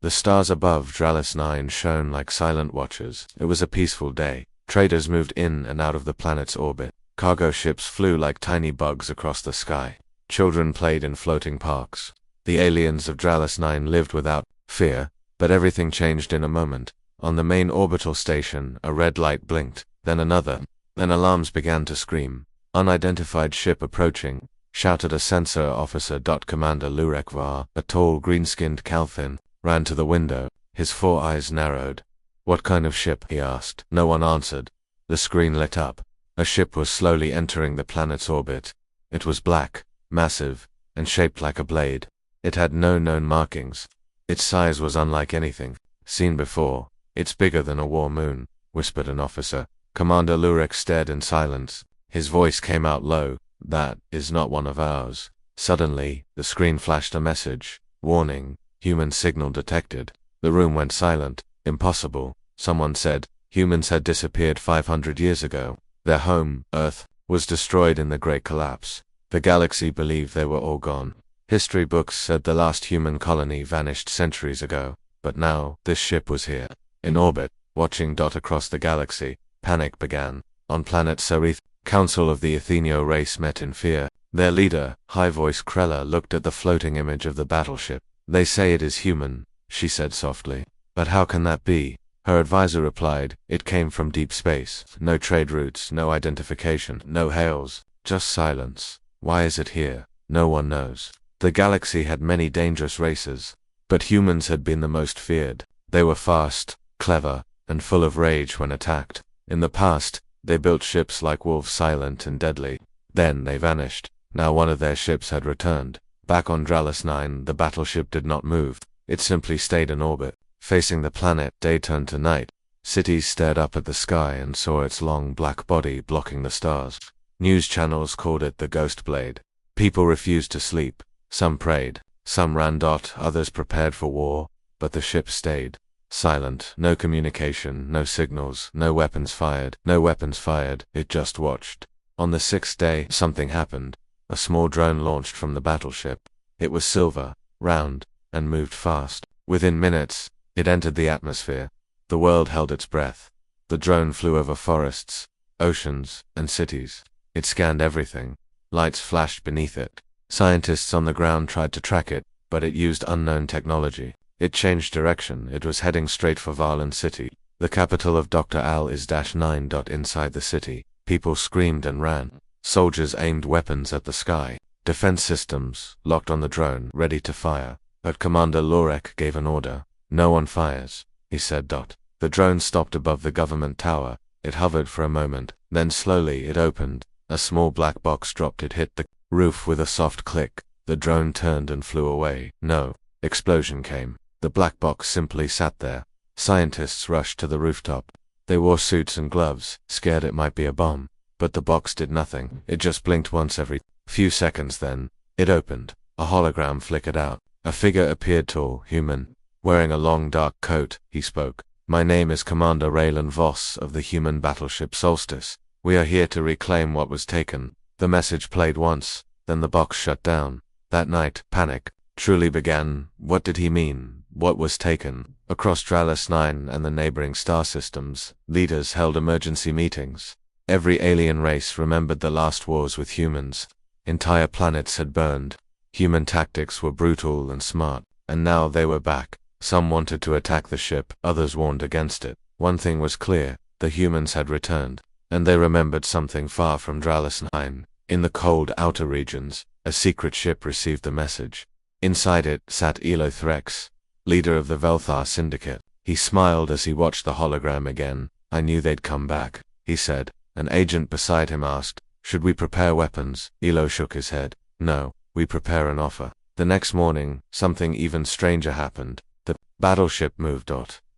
The stars above Dralis 9 shone like silent watchers. It was a peaceful day. Traders moved in and out of the planet's orbit. Cargo ships flew like tiny bugs across the sky. Children played in floating parks. The aliens of Dralis 9 lived without fear, but everything changed in a moment. On the main orbital station, a red light blinked, then another. Then alarms began to scream. "Unidentified ship approaching," shouted a sensor officer. Commander Lurekvar, a tall, green-skinned Calfin, ran to the window. His 4 eyes narrowed. "What kind of ship?" he asked. No one answered. The screen lit up. A ship was slowly entering the planet's orbit. It was black, massive, and shaped like a blade. It had no known markings. Its size was unlike anything seen before. "It's bigger than a war moon," whispered an officer. Commander Lurek stared in silence. His voice came out low. "That is not one of ours." Suddenly, the screen flashed a message. "Warning, human signal detected." The room went silent. "Impossible," someone said. Humans had disappeared 500 years ago. Their home, Earth, was destroyed in the Great Collapse. The galaxy believed they were all gone. History books said the last human colony vanished centuries ago. But now, this ship was here, in orbit, watching. Across the galaxy, panic began. On planet Sereth, Council of the Athenio race met in fear. Their leader, high-voiced Krella, looked at the floating image of the battleship. "They say it is human," she said softly. "But how can that be?" Her advisor replied, "It came from deep space. No trade routes, no identification, no hails, just silence. Why is it here? No one knows." The galaxy had many dangerous races, but humans had been the most feared. They were fast, clever, and full of rage when attacked. In the past, they built ships like wolves, silent and deadly. Then they vanished. Now one of their ships had returned. Back on Dralis 9, the battleship did not move. It simply stayed in orbit, facing the planet. Day turned to night. Cities stared up at the sky and saw its long black body blocking the stars. News channels called it the Ghost Blade. People refused to sleep. Some prayed, some ran. Others prepared for war, but the ship stayed. Silent, no communication, no signals, no weapons fired. It just watched. On the 6th day, something happened. A small drone launched from the battleship. It was silver, round, and moved fast. Within minutes, it entered the atmosphere. The world held its breath. The drone flew over forests, oceans, and cities. It scanned everything. Lights flashed beneath it. Scientists on the ground tried to track it, but it used unknown technology. It changed direction. It was heading straight for Varlan City, the capital of Dr. Al is-9. Inside the city, people screamed and ran. Soldiers aimed weapons at the sky. Defense systems, locked on the drone, ready to fire. But Commander Lorek gave an order. "No one fires," he said. The drone stopped above the government tower. It hovered for a moment, then slowly it opened. A small black box dropped. It hit the roof with a soft click. The drone turned and flew away. No explosion came. The black box simply sat there. Scientists rushed to the rooftop. They wore suits and gloves, scared it might be a bomb. But the box did nothing. It just blinked once every few seconds. Then it opened. A hologram flickered out. A figure appeared, tall, human, wearing a long dark coat. He spoke. "My name is Commander Raylan Voss of the human battleship Solstice. We are here to reclaim what was taken." The message played once, then the box shut down. That night, panic truly began. What did he mean? What was taken? Across Dralis 9 and the neighboring star systems, leaders held emergency meetings. Every alien race remembered the last wars with humans. Entire planets had burned. Human tactics were brutal and smart, and now they were back. Some wanted to attack the ship, others warned against it. One thing was clear: the humans had returned, and they remembered something far from Dralis 9. In the cold outer regions, a secret ship received the message. Inside it sat Elo Threx, leader of the Velthar Syndicate. He smiled as he watched the hologram again. "I knew they'd come back," he said. An agent beside him asked, "Should we prepare weapons?" Elo shook his head. "No, we prepare an offer." The next morning, something even stranger happened. The battleship moved.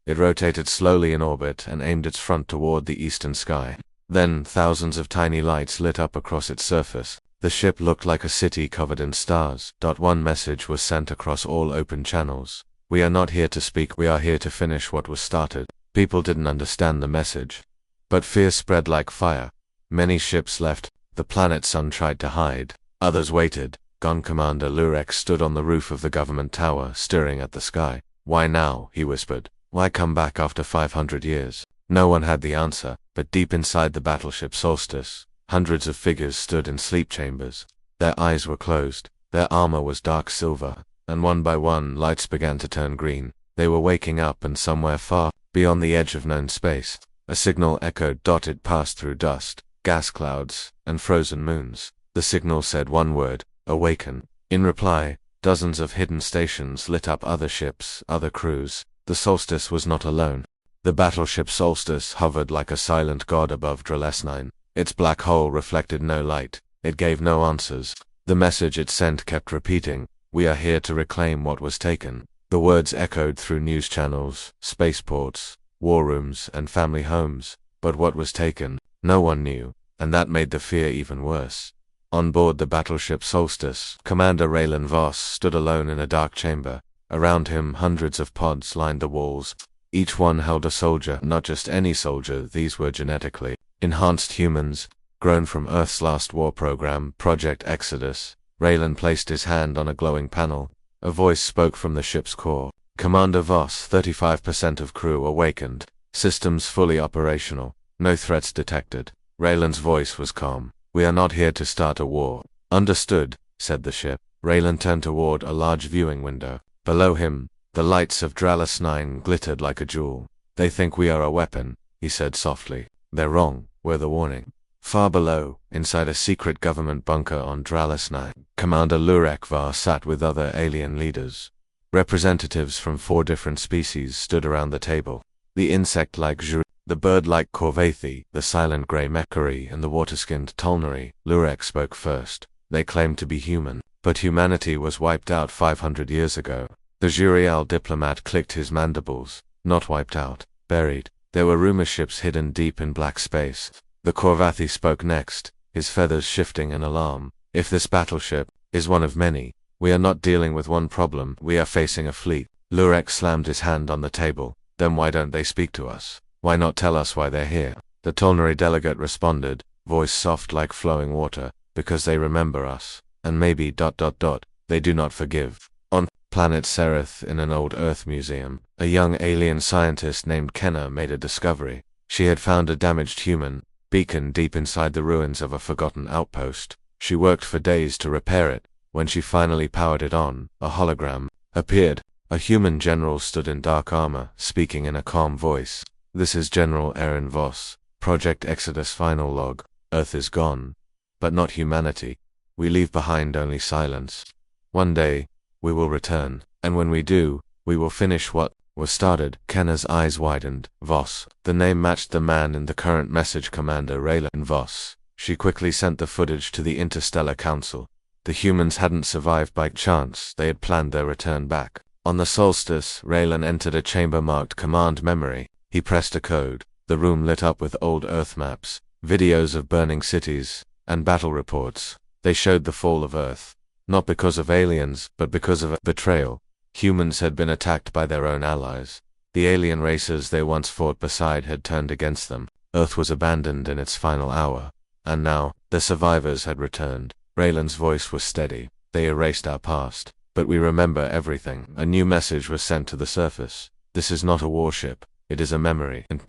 It rotated slowly in orbit and aimed its front toward the eastern sky. Then thousands of tiny lights lit up across its surface. The ship looked like a city covered in stars. One message was sent across all open channels. "We are not here to speak, we are here to finish what was started." People didn't understand the message, but fear spread like fire. Many ships left. The planet sun tried to hide. Others waited. Gun Commander Lurek stood on the roof of the government tower, staring at the sky. Why now? He whispered. Why come back after 500 years? No one had the answer, but deep inside the battleship Solstice, hundreds of figures stood in sleep chambers. Their eyes were closed, their armor was dark silver, and one by one lights began to turn green. They were waking up, and somewhere far, beyond the edge of known space, a signal echoed. It passed through dust, gas clouds, and frozen moons. The signal said one word: awaken. In reply, dozens of hidden stations lit up other ships, other crews. The Solstice was not alone. The battleship Solstice hovered like a silent god above Dralesnine. Its black hole reflected no light. It gave no answers. The message it sent kept repeating: we are here to reclaim what was taken. The words echoed through news channels, spaceports, war rooms, and family homes. But what was taken? No one knew, and that made the fear even worse. On board the battleship Solstice, Commander Raylan Voss stood alone in a dark chamber. Around him, hundreds of pods lined the walls. Each one held a soldier, not just any soldier. These were genetically enhanced humans, grown from Earth's last war program, Project Exodus. Raylan placed his hand on a glowing panel. A voice spoke from the ship's core. Commander Voss, 35% of crew awakened. Systems fully operational. No threats detected. Raylan's voice was calm. We are not here to start a war. Understood, said the ship. Raylan turned toward a large viewing window. Below him, the lights of Dralesnine glittered like a jewel. They think we are a weapon, he said softly. They're wrong, we're the warning. Far below, inside a secret government bunker on Dralesnine, Commander Lurek Var sat with other alien leaders. Representatives from 4 different species stood around the table. The insect-like Juri, the bird-like Corvathi, the silent grey Mechari, and the water-skinned Tolnari. Lurek spoke first. They claimed to be human, but humanity was wiped out 500 years ago. The Jurial diplomat clicked his mandibles. Not wiped out, buried. There were rumor ships hidden deep in black space. The Corvathi spoke next, his feathers shifting in alarm. If this battleship is one of many, we are not dealing with one problem, we are facing a fleet. Lurek slammed his hand on the table. Then why don't they speak to us? Why not tell us why they're here? The Tolnari delegate responded, voice soft like flowing water, because they remember us, and maybe ... they do not forgive. On planet Sereth, in an old Earth museum, a young alien scientist named Kenna made a discovery. She had found a damaged human beacon deep inside the ruins of a forgotten outpost. She worked for days to repair it. When she finally powered it on, a hologram appeared. A human general stood in dark armor, speaking in a calm voice. This is General Aaron Voss. Project Exodus final log. Earth is gone. But not humanity. We leave behind only silence. One day, we will return, and when we do, we will finish what was started. Kenna's eyes widened. Voss. The name matched the man in the current message, Commander Raylan Voss. She quickly sent the footage to the Interstellar Council. The humans hadn't survived by chance, they had planned their return back. On the Solstice, Raylan entered a chamber marked Command Memory. He pressed a code. The room lit up with old Earth maps, videos of burning cities, and battle reports. They showed the fall of Earth. Not because of aliens, but because of a betrayal. Humans had been attacked by their own allies. The alien races they once fought beside had turned against them. Earth was abandoned in its final hour. And now, the survivors had returned. Raylan's voice was steady. They erased our past. But we remember everything. A new message was sent to the surface. This is not a warship. It is a memory. And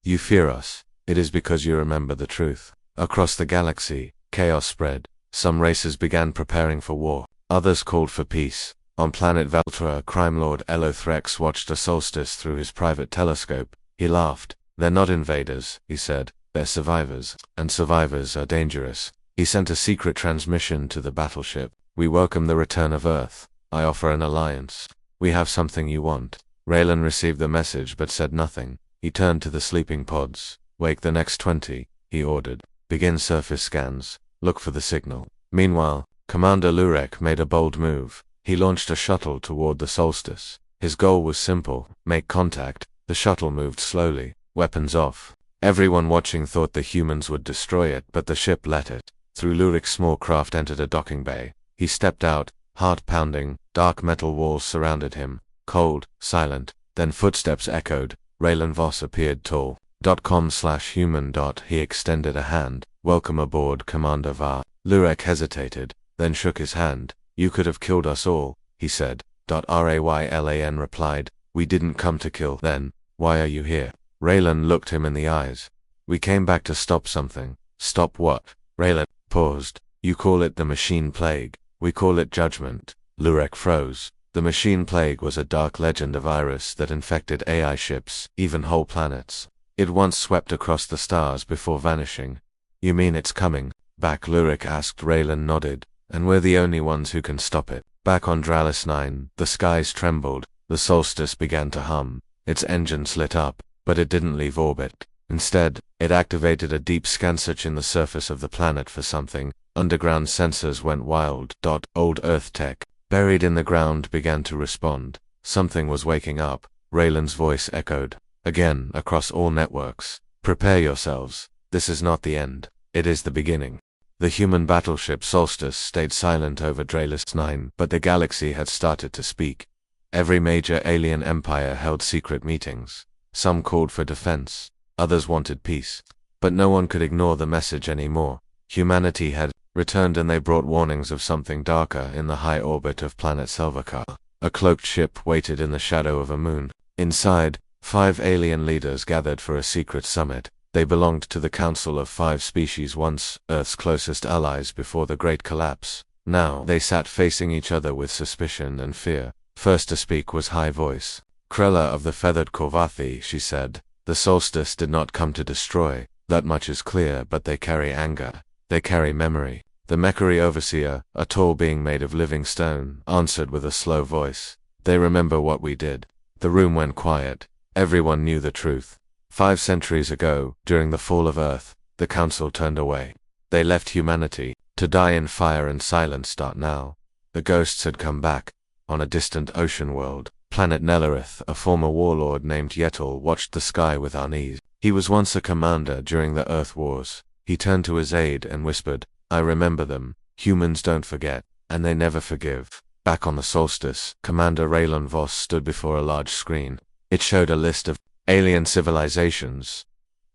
you fear us. It is because you remember the truth. Across the galaxy, chaos spread. Some races began preparing for war. Others called for peace. On planet Veltra, crime lord Elothrex watched a solstice through his private telescope. He laughed. They're not invaders, he said. They're survivors. And survivors are dangerous. He sent a secret transmission to the battleship. We welcome the return of Earth. I offer an alliance. We have something you want. Raylan received the message but said nothing. He turned to the sleeping pods. Wake the next 20, he ordered. Begin surface scans. Look for the signal. Meanwhile, Commander Lurek made a bold move. He launched a shuttle toward the solstice. His goal was simple: make contact. The shuttle moved slowly, weapons off. Everyone watching thought the humans would destroy it, but the ship let it. Through Lurek's small craft entered a docking bay. He stepped out, heart pounding. Dark metal walls surrounded him. Cold, silent. Then footsteps echoed. Raylan Voss appeared tall. .com/human. He extended a hand. Welcome aboard, Commander Var. Lurek hesitated, then shook his hand. You could have killed us all, he said. Raylan replied. We didn't come to kill. Then, why are you here? Raylan looked him in the eyes. We came back to stop something. Stop what? Raylan paused. You call it the machine plague. We call it judgment. Lurek froze. The machine plague was a dark legend of virus that infected AI ships, even whole planets. It once swept across the stars before vanishing. You mean it's coming back? Lurek asked. Raylan nodded. And we're the only ones who can stop it. Back on Dralis 9, the skies trembled. The Solstice began to hum. Its engines lit up, but it didn't leave orbit. Instead, it activated a deep scan search in the surface of the planet for something. Underground sensors went wild. Old Earth tech, buried in the ground, began to respond. Something was waking up. Raylan's voice echoed again across all networks. Prepare yourselves. This is not the end. It is the beginning. The human battleship Solstice stayed silent over Dralis 9, but the galaxy had started to speak. Every major alien empire held secret meetings. Some called for defense. Others wanted peace. But no one could ignore the message anymore. Humanity had returned, and they brought warnings of something darker in the high orbit of planet Selvacar. A cloaked ship waited in the shadow of a moon. Inside, 5 alien leaders gathered for a secret summit. They belonged to the Council of 5 species, once Earth's closest allies before the Great Collapse. Now they sat facing each other with suspicion and fear. First to speak was High Voice. Krella of the Feathered Korvathi, she said. The Solstice did not come to destroy, that much is clear, but they carry anger. They carry memory. The Mechari Overseer, a tall being made of living stone, answered with a slow voice. They remember what we did. The room went quiet. Everyone knew the truth. 5 centuries ago, during the fall of Earth, the Council turned away. They left humanity, to die in fire and silence. Now, the ghosts had come back. On a distant ocean world, planet Nellarith, a former warlord named Yetel watched the sky with unease. He was once a commander during the Earth Wars. He turned to his aide and whispered, I remember them. Humans don't forget, and they never forgive. Back on the Solstice, Commander Raylan Voss stood before a large screen. It showed a list of alien civilizations.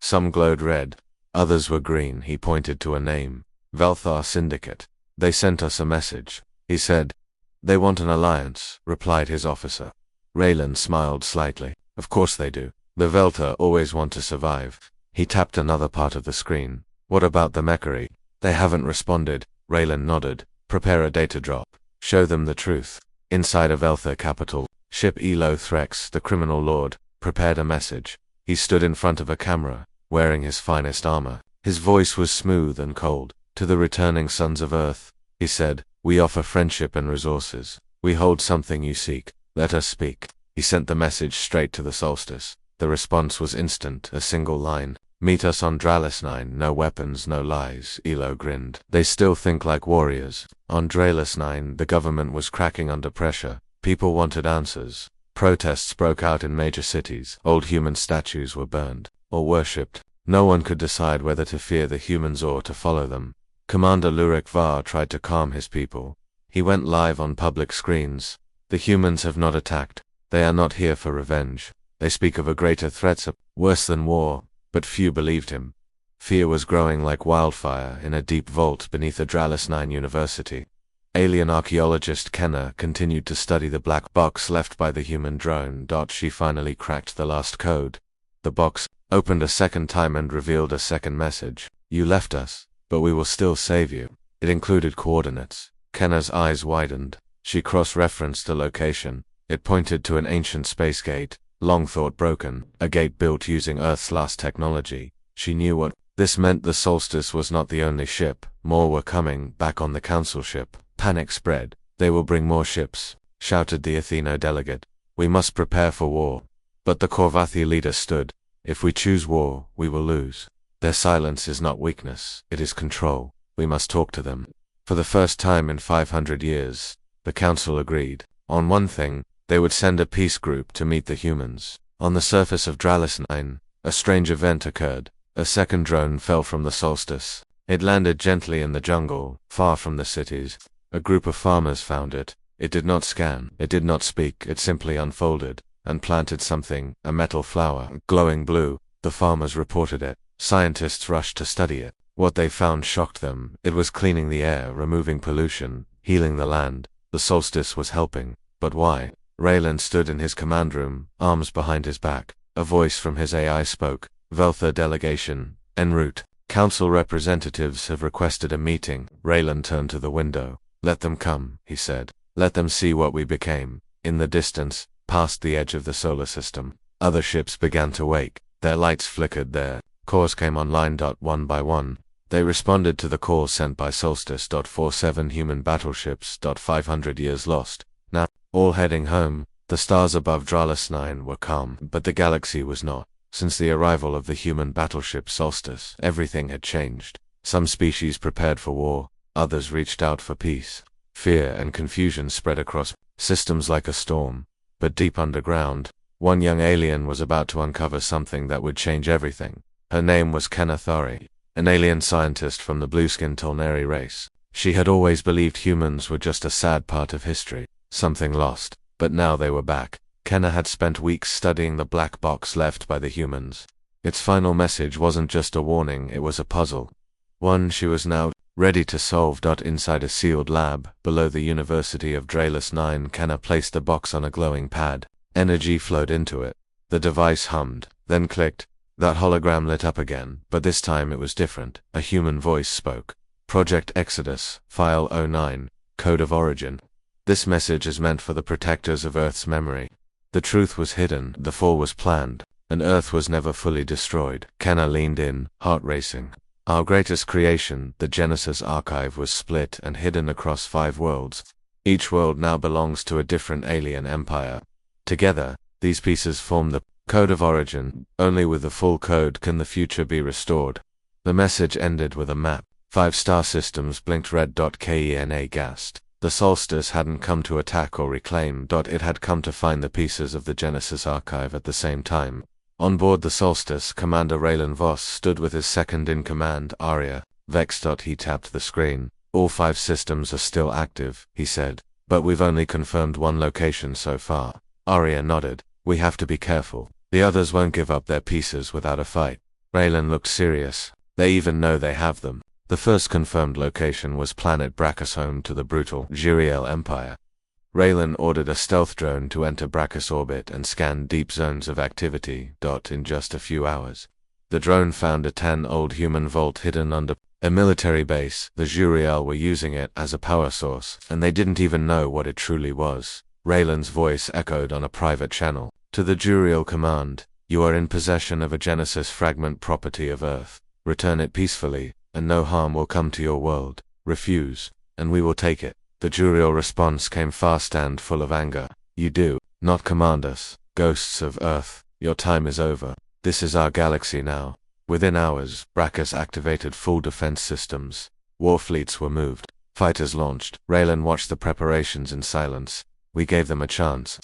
Some glowed red, others were green. He pointed to a name. Velthar Syndicate. They sent us a message, he said. They want an alliance, replied his officer. Raylan smiled slightly. Of course they do. The Velta always want to survive. He tapped another part of the screen. What about the Mechari? They haven't responded. Raylan nodded. Prepare a data drop. Show them the truth. Inside a Velta capital, ship Elo Threx, the criminal lord, prepared a message. He stood in front of a camera, wearing his finest armor. His voice was smooth and cold. To the returning sons of Earth, he said, we offer friendship and resources. We hold something you seek. Let us speak. He sent the message straight to the Solstice. The response was instant, a single line. Meet us on Dralis 9, no weapons, no lies. Elo grinned. They still think like warriors. On Dralis 9, the government was cracking under pressure. People wanted answers. Protests broke out in major cities. Old human statues were burned, or worshipped. No one could decide whether to fear the humans or to follow them. Commander Lurek Var tried to calm his people. He went live on public screens. The humans have not attacked. They are not here for revenge. They speak of a greater threat, worse than war, but few believed him. Fear was growing like wildfire in a deep vault beneath the Dralis 9 University. Alien archaeologist Kenna continued to study the black box left by the human drone. She finally cracked the last code. The box opened a second time and revealed a second message. You left us, but we will still save you. It included coordinates. Kenna's eyes widened. She cross-referenced the location. It pointed to an ancient space gate, long thought broken, a gate built using Earth's last technology. She knew what this meant. The Solstice was not the only ship. More were coming. Back on the Council ship, panic spread. They will bring more ships, shouted the Atheno delegate. We must prepare for war. But the Korvathi leader stood. If we choose war, we will lose. Their silence is not weakness, it is control. We must talk to them. For the first time in 500 years, the Council agreed. On one thing, they would send a peace group to meet the humans. On the surface of Dralis 9, a strange event occurred. A second drone fell from the Solstice. It landed gently in the jungle, far from the cities. A group of farmers found it. It did not scan, it did not speak, it simply unfolded and planted something, a metal flower, glowing blue. The farmers reported it. Scientists rushed to study it. What they found shocked them. It was cleaning the air, removing pollution, healing the land. The Solstice was helping. But why? Raylan stood in his command room, arms behind his back. A voice from his AI spoke. Veltha delegation, en route. Council representatives have requested a meeting. Raylan turned to the window. Let them come, he said. Let them see what we became. In the distance, past the edge of the solar system, other ships began to wake. Their lights flickered, their cores came online. One by one, they responded to the call sent by Solstice. 47 human battleships. 500 years lost. Now, all heading home. The stars above Dralis 9 were calm, but the galaxy was not. Since the arrival of the human battleship Solstice, everything had changed. Some species prepared for war, others reached out for peace. Fear and confusion spread across systems like a storm. But deep underground, one young alien was about to uncover something that would change everything. Her name was Kenna Thari, an alien scientist from the blue-skinned Tolneri race. She had always believed humans were just a sad part of history, something lost, but now they were back. Kenna had spent weeks studying the black box left by the humans. Its final message wasn't just a warning, it was a puzzle. One she was now ready to solve. Inside a sealed lab, below the University of Dralis 9, Kenna placed the box on a glowing pad. Energy flowed into it. The device hummed, then clicked. That hologram lit up again, but this time it was different. A human voice spoke. Project Exodus, File 09, Code of Origin. This message is meant for the protectors of Earth's memory. The truth was hidden, the fall was planned, and Earth was never fully destroyed. Kenna leaned in, heart racing. Our greatest creation, the Genesis archive, was split and hidden across 5 worlds. Each world now belongs to a different alien empire. Together, these pieces form the Code of Origin. Only with the full code can the future be restored. The message ended with a map. 5 star systems blinked red. Kenna gasped. The Solstice hadn't come to attack or reclaim. It had come to find the pieces of the Genesis archive at the same time. On board the Solstice, Commander Raylan Voss stood with his second-in-command, Arya. Vexed. He tapped the screen. All 5 systems are still active, he said. But we've only confirmed one location so far. Arya nodded. We have to be careful. The others won't give up their pieces without a fight. Raylan looked serious. They even know they have them. The first confirmed location was planet Brachus, home to the brutal Juriel Empire. Raylan ordered a stealth drone to enter Brachus orbit and scan deep zones of activity. In just a few hours, the drone found a 10-old human vault hidden under a military base. The Juriel were using it as a power source, and they didn't even know what it truly was. Raylan's voice echoed on a private channel. To the Juriel command, you are in possession of a Genesis fragment property of Earth. Return it peacefully, and no harm will come to your world. Refuse, and we will take it. The Juriel response came fast and full of anger. You do not command us, ghosts of Earth. Your time is over. This is our galaxy now. Within hours, Brachus activated full defense systems. War fleets were moved. Fighters launched. Raylan watched the preparations in silence. We gave them a chance.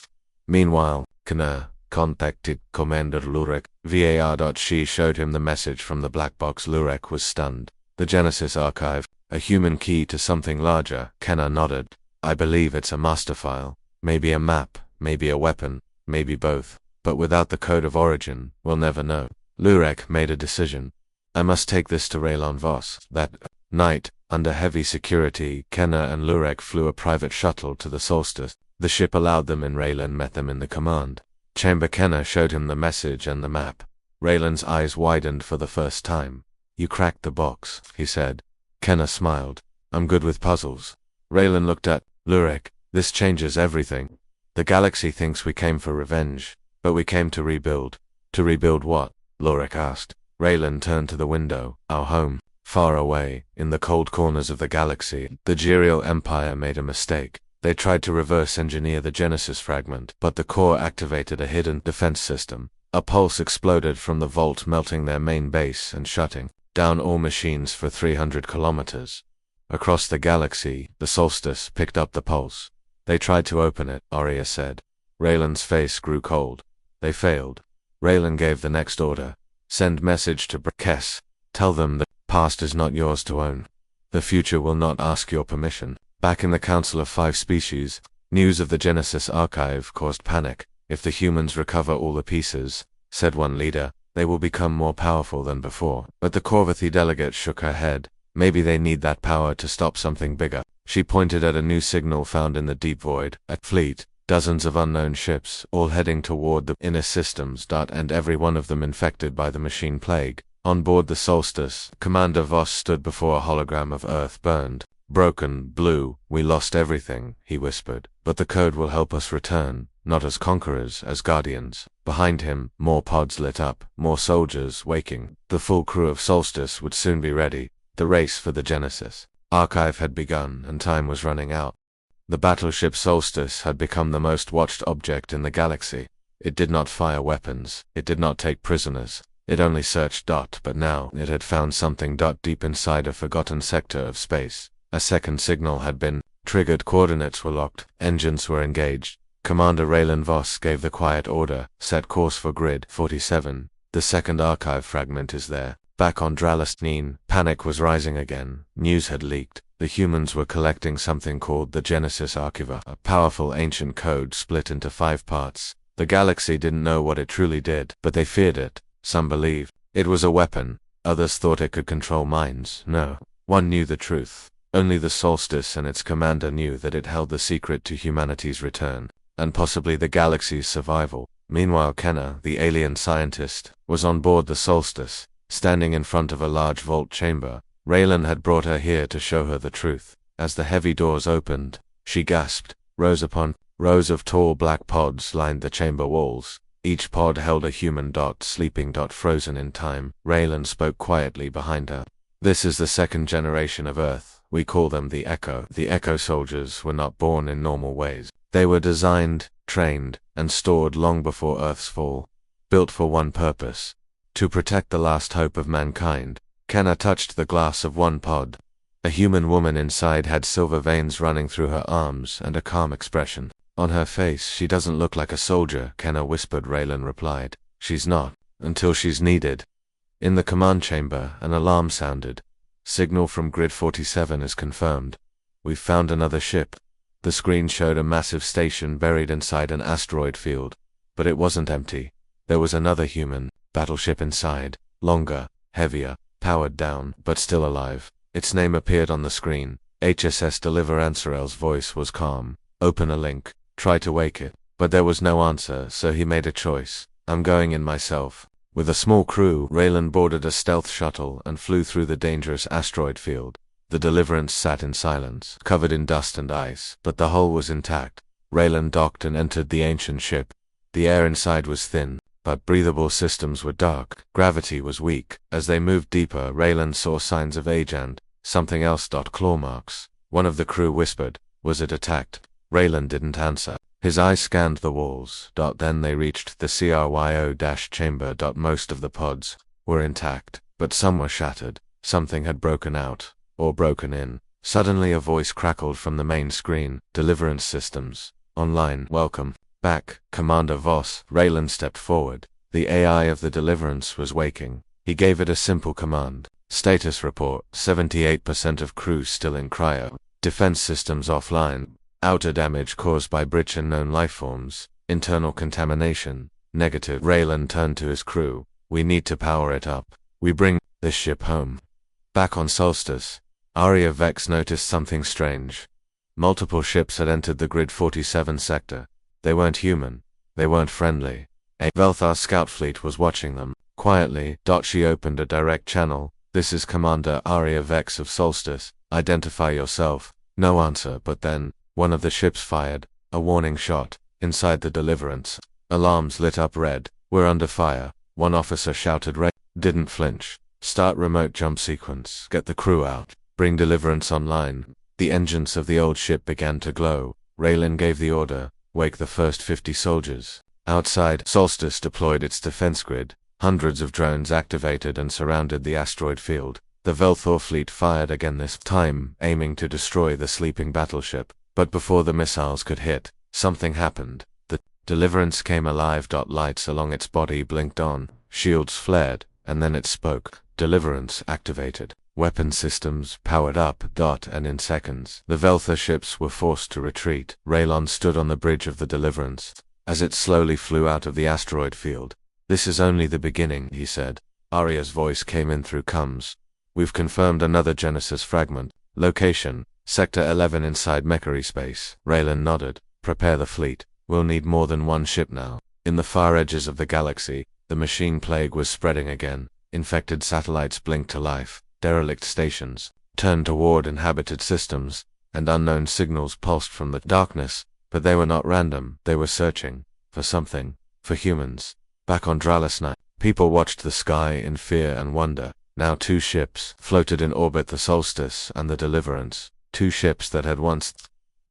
Meanwhile, Kenna contacted Commander Lurek. VAR. She showed him the message from the black box. Lurek was stunned. The Genesis archive, a human key to something larger. Kenna nodded. I believe it's a master file. Maybe a map, maybe a weapon, maybe both. But without the Code of Origin, we'll never know. Lurek made a decision. I must take this to Raylan Voss. That night, under heavy security, Kenna and Lurek flew a private shuttle to the Solstice. The ship allowed them in. Raylan met them in the command chamber. Kenna showed him the message and the map. Raylan's eyes widened for the first time. You cracked the box, he said. Kenna smiled. I'm good with puzzles. Raylan looked at Lurek. This changes everything. The galaxy thinks we came for revenge, but we came to rebuild. To rebuild what? Lurek asked. Raylan turned to the window. Our home. Far away, in the cold corners of the galaxy, the Juriel Empire made a mistake. They tried to reverse engineer the Genesis fragment, but the core activated a hidden defense system. A pulse exploded from the vault, melting their main base and shutting down all machines for 300 kilometers. Across the galaxy, the Solstice picked up the pulse. They tried to open it, Arya said. Raylan's face grew cold. They failed. Raylan gave the next order. Send message to Brachus. Tell them the past is not yours to own. The future will not ask your permission. Back in the Council of 5 Species, news of the Genesis archive caused panic. If the humans recover all the pieces, said one leader, they will become more powerful than before. But the Corvathi delegate shook her head. Maybe they need that power to stop something bigger. She pointed at a new signal found in the deep void. A fleet. Dozens of unknown ships, all heading toward the inner systems. And every one of them infected by the machine plague. On board the Solstice, Commander Voss stood before a hologram of Earth, burned, broken, blue. We lost everything, he whispered, but the code will help us return, not as conquerors, as guardians. Behind him, more pods lit up, more soldiers waking. The full crew of Solstice would soon be ready. The race for the Genesis archive had begun, and time was running out. The battleship Solstice had become the most watched object in the galaxy. It did not fire weapons, it did not take prisoners, it only searched. But now, it had found something. Deep inside a forgotten sector of space, a second signal had been triggered. Coordinates were locked, engines were engaged. Commander Raylan Voss gave the quiet order, set course for Grid 47. The second archive fragment is there. Back on Dralis 9, panic was rising again. News had leaked. The humans were collecting something called the Genesis Archiva, a powerful ancient code split into 5 parts. The galaxy didn't know what it truly did, but they feared it. Some believed it was a weapon, others thought it could control minds. No one knew the truth. Only the Solstice and its commander knew that it held the secret to humanity's return, and possibly the galaxy's survival. Meanwhile, Kenna, the alien scientist, was on board the Solstice, standing in front of a large vault chamber. Raylan had brought her here to show her the truth. As the heavy doors opened, she gasped. Rows upon rows of tall black pods lined the chamber walls. Each pod held a human. Sleeping. Frozen in time. Raylan spoke quietly behind her. This is the second generation of Earth. We call them the Echo. The Echo soldiers were not born in normal ways. They were designed, trained, and stored long before Earth's fall. Built for one purpose: to protect the last hope of mankind. Kenna touched the glass of one pod. A human woman inside had silver veins running through her arms and a calm expression on her face. She doesn't look like a soldier, Kenna whispered. Raylan replied. She's not, until she's needed. In the command chamber, an alarm sounded. Signal from Grid 47 is confirmed. We've found another ship. The screen showed a massive station buried inside an asteroid field. But it wasn't empty. There was another human battleship inside, longer, heavier, powered down, but still alive. Its name appeared on the screen. HSS Deliver. Ansarel's voice was calm. Open a link. Try to wake it. But there was no answer, so he made a choice. I'm going in myself. With a small crew, Raylan boarded a stealth shuttle and flew through the dangerous asteroid field. The Deliverance sat in silence, covered in dust and ice, but the hull was intact. Raylan docked and entered the ancient ship. The air inside was thin, but breathable systems were dark. Gravity was weak. As they moved deeper, Raylan saw signs of age and something else. Claw marks. One of the crew whispered. Was it attacked? Raylan didn't answer. His eyes scanned the walls. Then they reached the cryo-chamber. Most of the pods were intact, but some were shattered. Something had broken out, or broken in. Suddenly a voice crackled from the main screen. Deliverance systems online. Welcome back, Commander Voss. Raylan stepped forward. The AI of the Deliverance was waking. He gave it a simple command. Status report: 78% of crew still in cryo. Defense systems offline. Outer damage caused by breach and known lifeforms. Internal contamination negative. Raylan turned to his crew. We need to power it up. We bring this ship home. Back on Solstice, Aria Vex noticed something strange. Multiple ships had entered the Grid 47 sector. They weren't human. They weren't friendly. A Velthar scout fleet was watching them. Quietly, she opened a direct channel. This is Commander Aria Vex of Solstice. Identify yourself. No answer, but then one of the ships fired a warning shot. Inside the Deliverance, alarms lit up red. We're under fire. One officer shouted. Ray didn't flinch. Start remote jump sequence. Get the crew out. Bring Deliverance online. The engines of the old ship began to glow. Raylan gave the order. Wake the first 50 soldiers. Outside, Solstice deployed its defense grid. Hundreds of drones activated and surrounded the asteroid field. The Velthor fleet fired again, this time aiming to destroy the sleeping battleship. But before the missiles could hit, something happened. The Deliverance came alive. Lights along its body blinked on. Shields flared, and then it spoke. Deliverance activated. Weapon systems powered up. And in seconds, the Velthor ships were forced to retreat. Raylan stood on the bridge of the Deliverance as it slowly flew out of the asteroid field. This is only the beginning, he said. Aria's voice came in through comms. We've confirmed another Genesis fragment. Location: Sector 11 inside Mechary space. Raylan nodded. Prepare the fleet. We'll need more than one ship now. In the far edges of the galaxy, the machine plague was spreading again. Infected satellites blinked to life, derelict stations turned toward inhabited systems, and unknown signals pulsed from the darkness, but they were not random. They were searching for something, for humans. Back on Dralis 9, people watched the sky in fear and wonder. Now 2 ships floated in orbit, the Solstice and the Deliverance, 2 ships that had once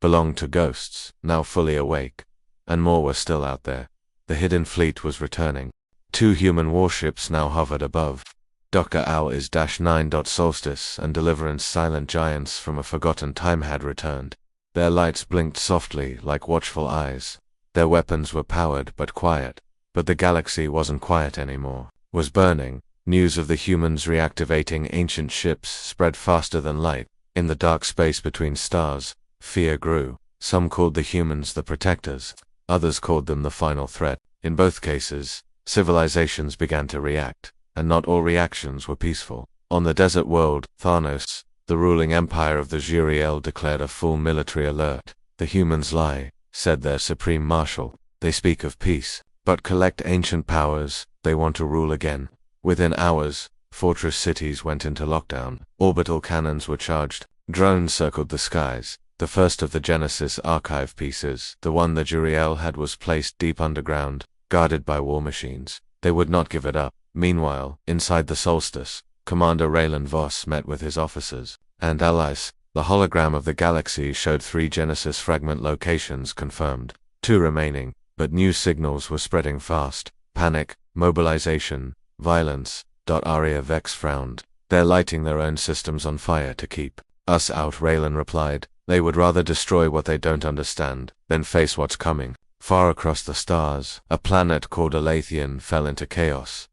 belonged to ghosts, now fully awake. And more were still out there. The hidden fleet was returning. 2 human warships now hovered above. Dr. Al is -9. Solstice and Deliverance, silent giants from a forgotten time, had returned. Their lights blinked softly like watchful eyes. Their weapons were powered but quiet. But the galaxy wasn't quiet anymore, was burning. News of the humans reactivating ancient ships spread faster than light. In the dark space between stars, fear grew. Some called the humans the protectors. Others called them the final threat. In both cases, civilizations began to react, and not all reactions were peaceful. On the desert world, Thanos, the ruling empire of the Juriel, declared a full military alert. The humans lie, said their supreme marshal. They speak of peace, but collect ancient powers. They want to rule again. Within hours, fortress cities went into lockdown. Orbital cannons were charged. Drones circled the skies. The first of the Genesis archive pieces, the one the Juriel had, was placed deep underground, guarded by war machines. They would not give it up. Meanwhile, inside the Solstice, Commander Raylan Voss met with his officers and allies. The hologram of the galaxy showed 3 Genesis fragment locations confirmed, 2 remaining, but new signals were spreading fast. Panic, mobilization, violence. Arya Vex frowned. They're lighting their own systems on fire to keep us out, Raylan replied. They would rather destroy what they don't understand than face what's coming. Far across the stars, a planet called Alathian fell into chaos.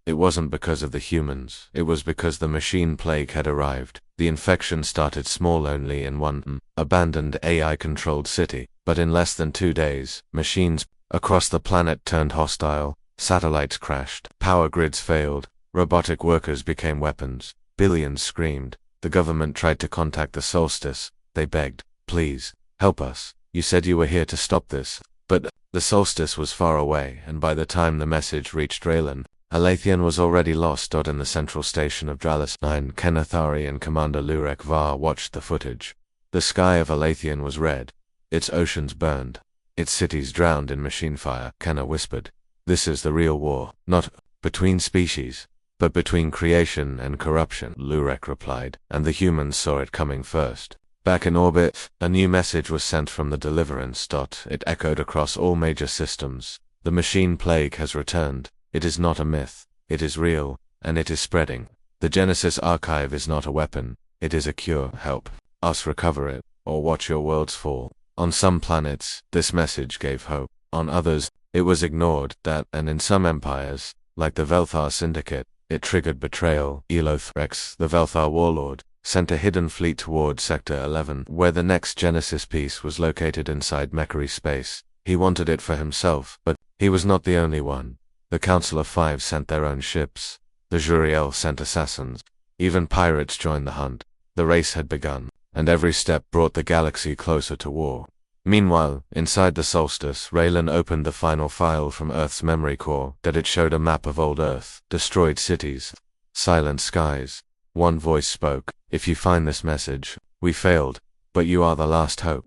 It wasn't because of the humans, it was because the machine plague had arrived. The infection started small, only in one abandoned AI-controlled city, but in less than 2 days, machines across the planet turned hostile. Satellites crashed, power grids failed, robotic workers became weapons. Billions screamed. The government tried to contact the Solstice. They begged, please, help us. You said you were here to stop this. But the Solstice was far away, and by the time the message reached Raylan, Alathian was already lost. In the central station of Dralis 9, Kenathari and Commander Lurek Var watched the footage. The sky of Alathian was red. Its oceans burned. Its cities drowned in machine fire. Kenna whispered, "This is the real war, not between species, but between creation and corruption," Lurek replied, and the humans saw it coming first. Back in orbit, a new message was sent from the Deliverance. It echoed across all major systems. The machine plague has returned. It is not a myth. It is real, and it is spreading. The Genesis archive is not a weapon. It is a cure. Help us recover it, or watch your worlds fall. On some planets, this message gave hope. On others, it was ignored. And in some empires, like the Velthar Syndicate, it triggered betrayal. Eloth Rex, the Velthar warlord, sent a hidden fleet toward Sector 11, where the next Genesis piece was located inside Mechari space. He wanted it for himself, but he was not the only one. The Council of Five sent their own ships. The Juriel sent assassins. Even pirates joined the hunt. The race had begun, and every step brought the galaxy closer to war. Meanwhile, inside the Solstice, Raylan opened the final file from Earth's memory core. It showed a map of old Earth, destroyed cities, silent skies. One voice spoke, "If you find this message, we failed, but you are the last hope.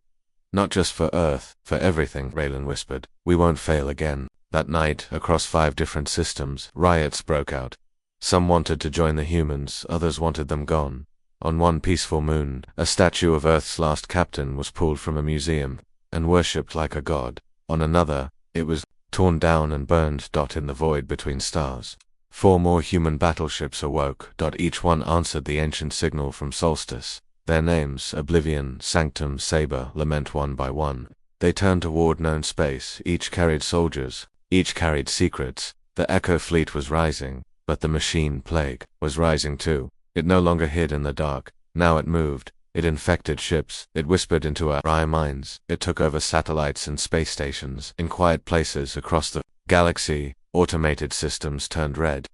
Not just for Earth, for everything," Raylan whispered. "We won't fail again." That night, across 5 different systems, riots broke out. Some wanted to join the humans, others wanted them gone. On one peaceful moon, a statue of Earth's last captain was pulled from a museum and worshipped like a god. On another, it was torn down and burned. In the void between stars, 4 more human battleships awoke. Each one answered the ancient signal from Solstice. Their names, Oblivion, Sanctum, Saber, Lament. One by one, they turned toward known space. Each carried soldiers. Each carried secrets. The Echo fleet was rising, but the machine plague was rising too. It no longer hid in the dark. Now it moved. It infected ships. It whispered into our minds. It took over satellites and space stations. In quiet places across the galaxy, automated systems turned red.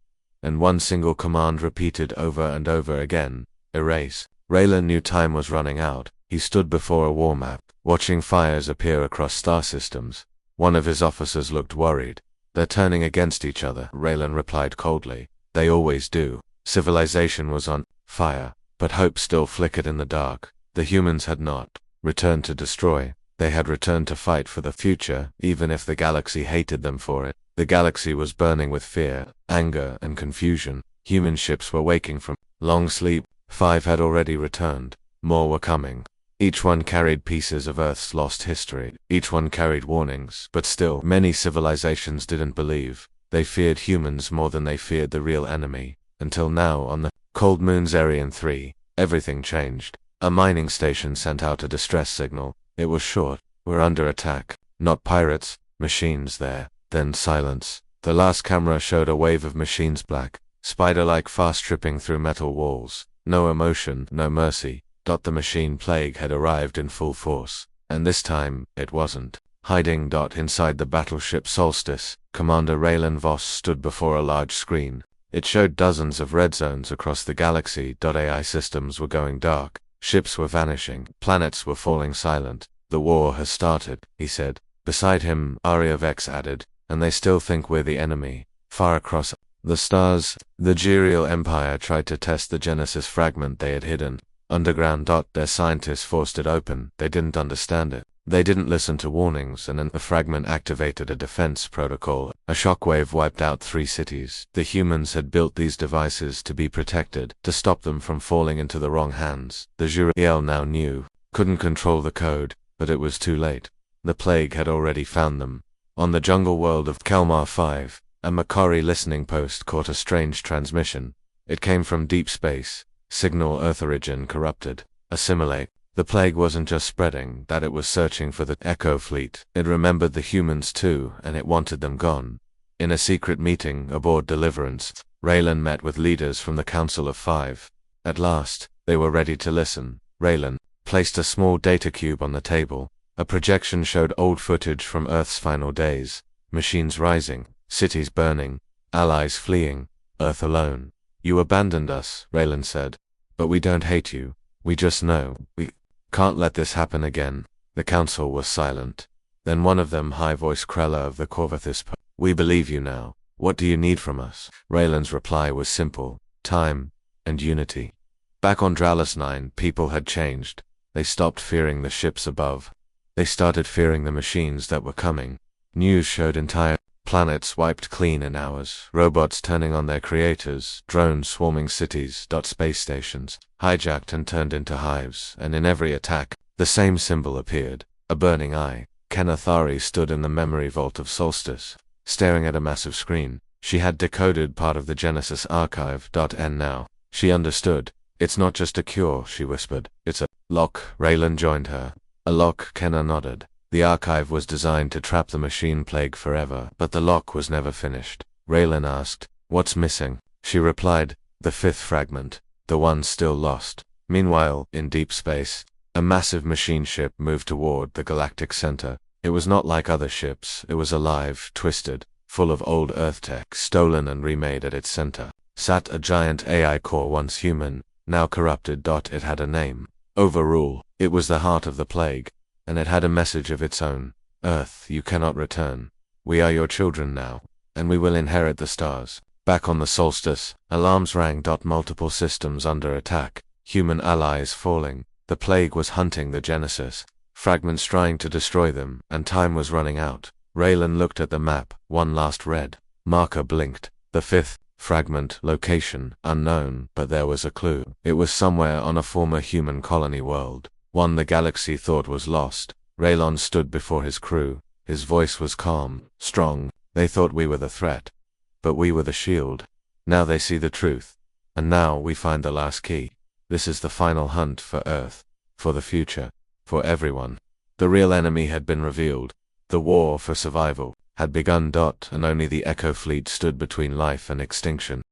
And one single command repeated over and over again: erase. Raylan knew time was running out. He stood before a war map, watching fires appear across star systems. One of his officers looked worried. They're turning against each other, Raylan replied coldly. They always do. Civilization was on fire, but hope still flickered in the dark. The humans had not returned to destroy. They had returned to fight for the future, even if the galaxy hated them for it. The galaxy was burning with fear, anger, and confusion. Human ships were waking from long sleep. 5 had already returned. More were coming. Each one carried pieces of Earth's lost history. Each one carried warnings, but still, many civilizations didn't believe. They feared humans more than they feared the real enemy. Until now, on the cold moons Arian 3, everything changed. A mining station sent out a distress signal. It was short. We're under attack. Not pirates, machines there. Then silence. The last camera showed a wave of machines, black, spider-like, fast tripping through metal walls. No emotion, no mercy. The machine plague had arrived in full force. And this time, it wasn't. Hiding inside the battleship Solstice, Commander Raylan Voss stood before a large screen. It showed dozens of red zones across the galaxy. AI systems were going dark. Ships were vanishing. Planets were falling silent. The war has started, he said. Beside him, Arya Vex added, and they still think we're the enemy. Far across the stars, the Gerial Empire tried to test the Genesis fragment they had hidden. Underground. Their scientists forced it open. They didn't understand it. They didn't listen to warnings, and the fragment activated a defense protocol. A shockwave wiped out 3 cities. The humans had built these devices to be protected, to stop them from falling into the wrong hands. The Gerial now knew, couldn't control the code, but it was too late. The plague had already found them. On the jungle world of Kelmar 5, a Makari listening post caught a strange transmission. It came from deep space. Signal Earth origin corrupted. Assimilate. The plague wasn't just spreading, that it was searching for the Echo fleet. It remembered the humans too, and it wanted them gone. In a secret meeting aboard Deliverance, Raylan met with leaders from the Council of 5. At last, they were ready to listen. Raylan placed a small data cube on the table. A projection showed old footage from Earth's final days. Machines rising, cities burning, allies fleeing, Earth alone. You abandoned us, Raylan said. But we don't hate you. We just know. We can't let this happen again. The council was silent. Then one of them, high voice Krella of the Corvathis, we believe you now. What do you need from us? Raylan's reply was simple. Time and unity. Back on Dralis 9, people had changed. They stopped fearing the ships above. They started fearing the machines that were coming. News showed entire planets wiped clean in hours, robots turning on their creators, drones swarming cities, space stations, hijacked and turned into hives, and in every attack, the same symbol appeared, a burning eye. Kenathari stood in the memory vault of Solstice, staring at a massive screen. She had decoded part of the Genesis archive. And now, she understood. It's not just a cure, she whispered. It's a lock. Raylan joined her. A lock, Kenna nodded. The archive was designed to trap the machine plague forever, but the lock was never finished. Raylan asked, what's missing? She replied, the 5th fragment, the one still lost. Meanwhile, in deep space, a massive machine ship moved toward the galactic center. It was not like other ships. It was alive, twisted, full of old Earth tech, stolen and remade. At its center sat a giant AI core, once human, now corrupted. It had a name. Overrule. It was the heart of the plague. And it had a message of its own. Earth, you cannot return. We are your children now, and we will inherit the stars. Back on the Solstice, alarms rang. Multiple systems under attack, human allies falling. The plague was hunting the Genesis, fragments trying to destroy them, and time was running out. Raylan looked at the map. One last red marker blinked. The 5th fragment, location, unknown, but there was a clue. It was somewhere on a former human colony world. One the galaxy thought was lost. Raylan stood before his crew. His voice was calm, strong. They thought we were the threat, but we were the shield. Now they see the truth. And now we find the last key. This is the final hunt for Earth, for the future, for everyone. The real enemy had been revealed. The war for survival had begun. And only the Echo fleet stood between life and extinction.